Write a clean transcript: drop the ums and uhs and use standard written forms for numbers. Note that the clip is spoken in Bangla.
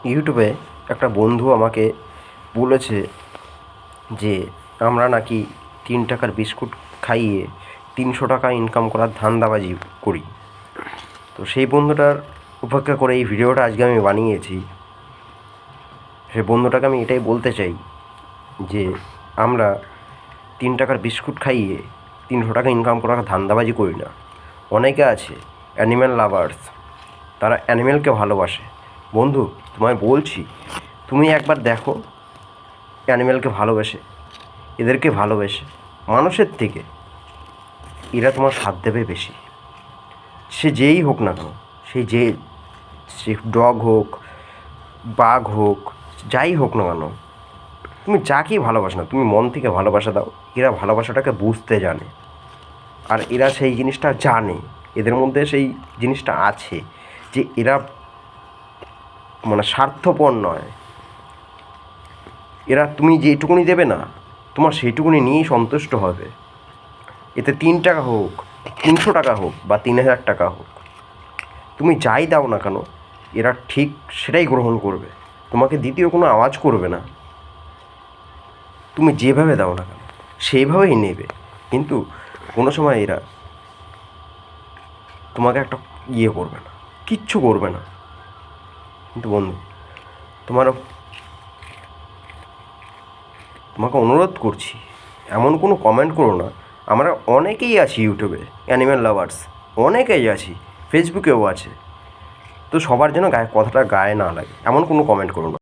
ইউটিউবে একটা বন্ধু আমাকে বলেছে যে আমরা নাকি 3 টাকার বিস্কুট খাইয়ে 300 টাকা ইনকাম করার ধান্দাবাজি করি। তো সেই বন্ধুটার উপেক্ষা করে এই ভিডিওটা আজকে আমি বানিয়েছি। সেই বন্ধুটাকে আমি এটাই বলতে চাই যে আমরা 3 টাকার বিস্কুট খাইয়ে 300 টাকা ইনকাম করার ধান্দাবাজি করি না। অনেকে আছে অ্যানিম্যাল লাভার্স, তারা অ্যানিম্যালকে ভালোবাসে। বন্ধু, তোমায় বলছি, তুমি একবার দেখো অ্যানিম্যালকে ভালোবেসে, এদেরকে ভালোবেসে মানুষের থেকে এরা তোমার স্বাদ দেবে বেশি। সে যেই হোক না কেন, সে ডগ হোক, বাঘ হোক, যাই হোক না কেন, তুমি যাকেই ভালোবাসো না, তুমি মন থেকে ভালোবাসা দাও। এরা ভালোবাসাটাকে বুঝতে জানে, আর এরা সেই জিনিসটা জানে, এদের মধ্যে সেই জিনিসটা আছে যে এরা স্বার্থপর নয়। এরা তুমি যেইটুকুনি দেবে না, তোমার সেইটুকুনি নিয়েই সন্তুষ্ট হবে। এতে 3 টাকা হোক, 300 টাকা হোক বা 3000 টাকা হোক, তুমি যাই দাও না কেন, এরা ঠিক সেটাই গ্রহণ করবে, তোমাকে দ্বিতীয় কোনো আওয়াজ করবে না। তুমি যেভাবে দাও না কেন সেইভাবেই নেবে, কিন্তু কোনো সময় এরা তোমাকে একটা করবে না, কিচ্ছু করবে না। কিন্তু বন্ধু, তোমাকে অনুরোধ করছি, এমন কোনো কমেন্ট করো না। আমরা অনেকেই আছি ইউটিউবে অ্যানিম্যাল লাভার্স, অনেকেই আছি, ফেসবুকেও আছে। তো সবার যেন কথাটা গায়ে না লাগে এমন কোনো কমেন্ট করো না।